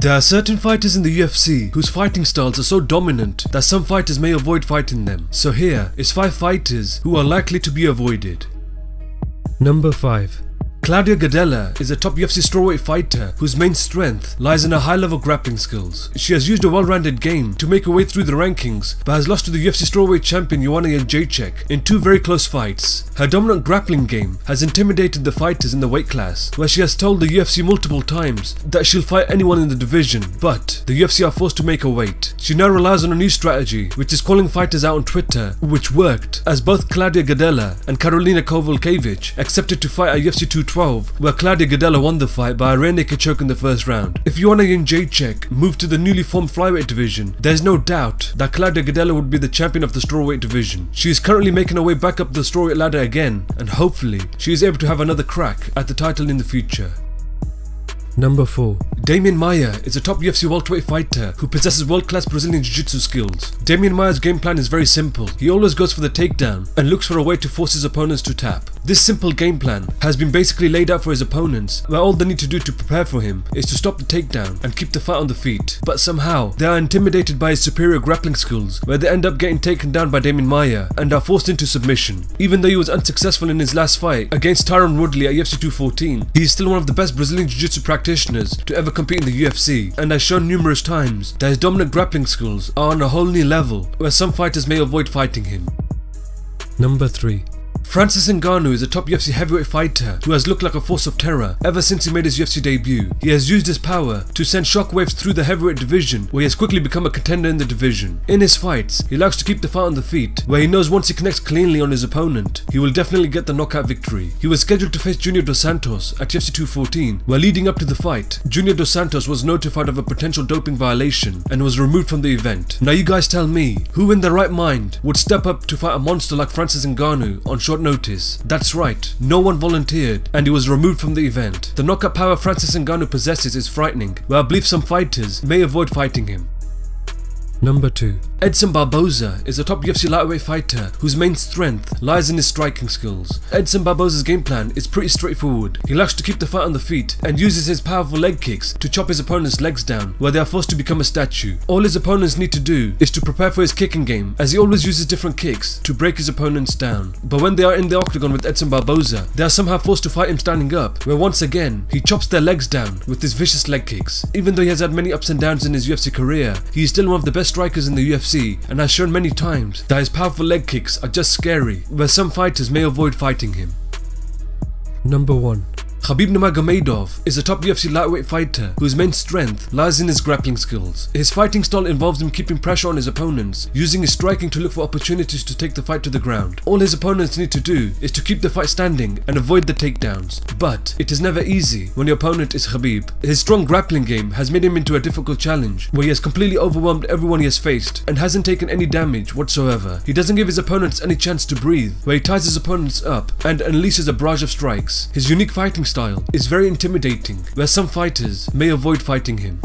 There are certain fighters in the UFC whose fighting styles are so dominant that some fighters may avoid fighting them. So here is 5 fighters who are likely to be avoided. Number 5. Claudia Gadelha is a top UFC strawweight fighter whose main strength lies in her high-level grappling skills. She has used a well-rounded game to make her way through the rankings, but has lost to the UFC strawweight champion Joanna Jędrzejczyk in 2 very close fights. Her dominant grappling game has intimidated the fighters in the weight class, where she has told the UFC multiple times that she'll fight anyone in the division, but the UFC are forced to make her wait. She now relies on a new strategy, which is calling fighters out on Twitter, which worked, as both Claudia Gadelha and Karolina Kowalkiewicz accepted to fight at UFC 212, where Claudia Gadelha won the fight by a rear naked choke in the first round. If Joanna Jędrzejczyk moved to the newly formed flyweight division, there's no doubt that Claudia Gadelha would be the champion of the strawweight division. She is currently making her way back up the strawweight ladder again, and hopefully she is able to have another crack at the title in the future. Number 4. Demian Maia is a top UFC welterweight fighter who possesses world-class Brazilian Jiu-Jitsu skills. Demian Maia's game plan is very simple. He always goes for the takedown and looks for a way to force his opponents to tap. This simple game plan has been basically laid out for his opponents, where all they need to do to prepare for him is to stop the takedown and keep the fight on the feet. But somehow, they are intimidated by his superior grappling skills, where they end up getting taken down by Demian Maia and are forced into submission. Even though he was unsuccessful in his last fight against Tyron Woodley at UFC 214, he is still one of the best Brazilian Jiu-Jitsu practitioners to ever compete in the UFC, and has shown numerous times that his dominant grappling skills are on a whole new level, where some fighters may avoid fighting him. Number 3. Francis Ngannou is a top UFC heavyweight fighter who has looked like a force of terror ever since he made his UFC debut. He has used his power to send shockwaves through the heavyweight division, where he has quickly become a contender in the division. In his fights, he likes to keep the fight on the feet, where he knows once he connects cleanly on his opponent, he will definitely get the knockout victory. He was scheduled to face Junior Dos Santos at UFC 214, where leading up to the fight, Junior Dos Santos was notified of a potential doping violation and was removed from the event. Now you guys tell me, who in their right mind would step up to fight a monster like Francis Ngannou on short notice? That's right, no one volunteered and he was removed from the event. The knockout power Francis Ngannou possesses is frightening, where I believe some fighters may avoid fighting him. Number 2. Edson Barboza is a top UFC lightweight fighter whose main strength lies in his striking skills. Edson Barboza's game plan is pretty straightforward. He likes to keep the fight on the feet and uses his powerful leg kicks to chop his opponent's legs down, where they are forced to become a statue. All his opponents need to do is to prepare for his kicking game, as he always uses different kicks to break his opponents down. But when they are in the octagon with Edson Barboza, they are somehow forced to fight him standing up, where once again he chops their legs down with his vicious leg kicks. Even though he has had many ups and downs in his UFC career, he is still one of the best strikers in the UFC, and has shown many times that his powerful leg kicks are just scary, where some fighters may avoid fighting him. Number 1. Khabib Nurmagomedov is a top UFC lightweight fighter whose main strength lies in his grappling skills. His fighting style involves him keeping pressure on his opponents, using his striking to look for opportunities to take the fight to the ground. All his opponents need to do is to keep the fight standing and avoid the takedowns. But it is never easy when your opponent is Khabib. His strong grappling game has made him into a difficult challenge, where he has completely overwhelmed everyone he has faced and hasn't taken any damage whatsoever. He doesn't give his opponents any chance to breathe, where he ties his opponents up and unleashes a barrage of strikes. His unique fighting style is very intimidating, where some fighters may avoid fighting him.